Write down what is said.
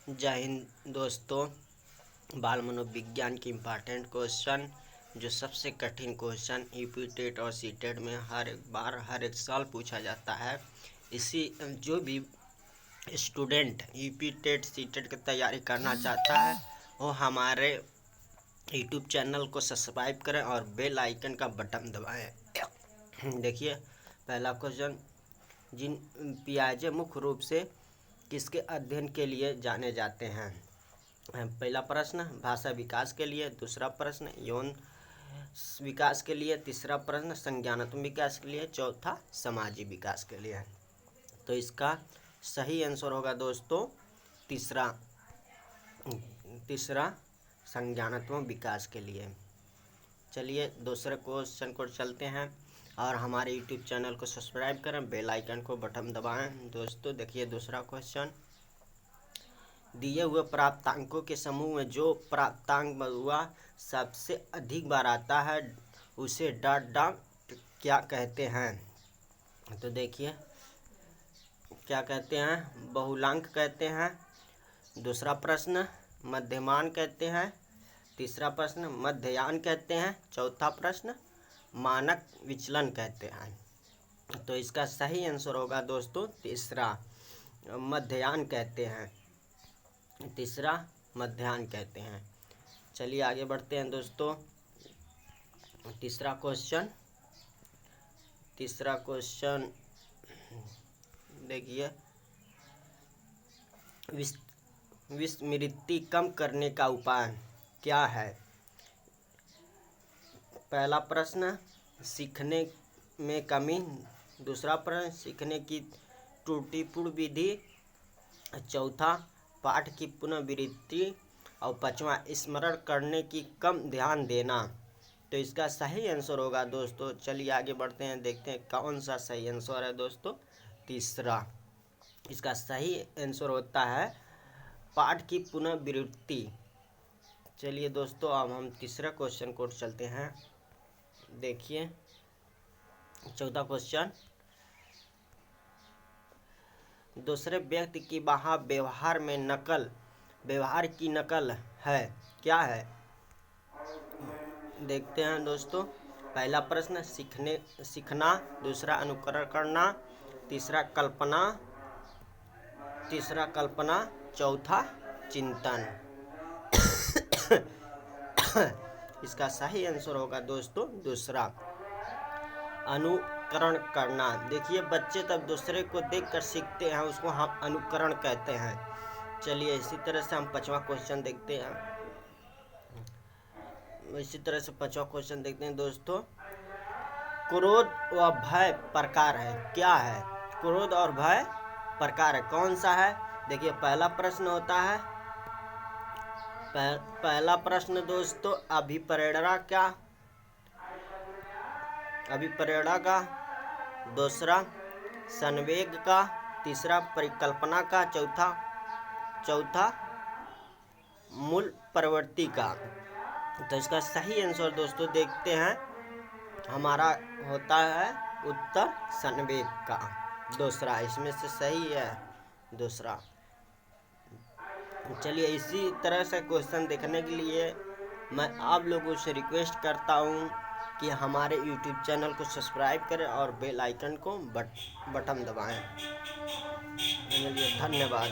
जय हिंद दोस्तों। बाल मनोविज्ञान की इम्पॉर्टेंट क्वेश्चन, जो सबसे कठिन क्वेश्चन यूपी टेट और सी टेट में हर एक बार हर एक साल पूछा जाता है। इसी जो भी student UP TET C TET की तैयारी करना चाहता है वो हमारे यूट्यूब चैनल को सब्सक्राइब करें और बेल आइकन का बटन दबाएं। देखिए पहला क्वेश्चन, जिन पियाजे मुख्य रूप से किसके अध्ययन के लिए जाने जाते हैं। पहला प्रश्न भाषा विकास के लिए, दूसरा प्रश्न यौन विकास के लिए, तीसरा प्रश्न संज्ञानात्मक विकास के लिए, चौथा सामाजिक विकास के लिए। तो इसका सही आंसर होगा दोस्तों तीसरा संज्ञानात्मक विकास के लिए। चलिए दूसरे क्वेश्चन को चलते हैं और हमारे यूट्यूब चैनल को सब्सक्राइब करें, बेल आइकन को बटन दबाएं। दोस्तों देखिए दूसरा क्वेश्चन, दिए हुए प्राप्तांकों के समूह में जो प्राप्तांक हुआ सबसे अधिक बार आता है उसे डॉट क्या कहते हैं। तो देखिए क्या कहते हैं, बहुलांक कहते हैं। दूसरा प्रश्न मध्यमान कहते हैं, तीसरा प्रश्न मध्ययान कहते हैं, चौथा प्रश्न मानक विचलन कहते हैं। तो इसका सही आंसर होगा दोस्तों तीसरा मध्ययान कहते हैं, तीसरा मध्याह्न कहते हैं। चलिए आगे बढ़ते हैं दोस्तों। तीसरा क्वेश्चन देखिए, विस्मृति कम करने का उपाय क्या है। पहला प्रश्न सीखने में कमी, दूसरा प्रश्न सीखने की त्रुटिपूर्ण विधि, चौथा पाठ की पुनर्वृत्ति और पांचवा स्मरण करने की कम ध्यान देना। तो इसका सही आंसर होगा दोस्तों, चलिए आगे बढ़ते हैं, देखते हैं कौन सा सही आंसर है दोस्तों। तीसरा इसका सही आंसर होता है पाठ की पुनर्वृत्ति। चलिए दोस्तों अब हम तीसरा क्वेश्चन को चलते हैं। देखिए चौथा क्वेश्चन, दूसरे व्यक्ति की व्यवहार की नकल है, क्या है। देखते हैं दोस्तों। पहला प्रश्न सीखना, दूसरा अनुकरण करना, तीसरा कल्पना, चौथा चिंतन। इसका सही आंसर होगा दोस्तों दूसरा अनुकरण करना। देखिए बच्चे तब दूसरे को देखकर सीखते हैं, उसको हम अनुकरण कहते हैं। चलिए इसी तरह से हम पांचवा क्वेश्चन देखते हैं। दोस्तों क्रोध व भय प्रकार है, क्या है। क्रोध और भय प्रकार है, कौन सा है। देखिए पहला प्रश्न होता है, पहला प्रश्न दोस्तों अभिप्रेरणा का, दूसरा संवेग का, तीसरा परिकल्पना का, चौथा मूल प्रवृत्ति का। तो इसका सही आंसर दोस्तों देखते हैं, हमारा होता है उत्तर संवेग का, दूसरा इसमें से सही है दूसरा। चलिए इसी तरह से क्वेश्चन देखने के लिए मैं आप लोगों से रिक्वेस्ट करता हूँ कि हमारे YouTube चैनल को सब्सक्राइब करें और बेल आइकन को बटन दबाएं। धन्यवाद।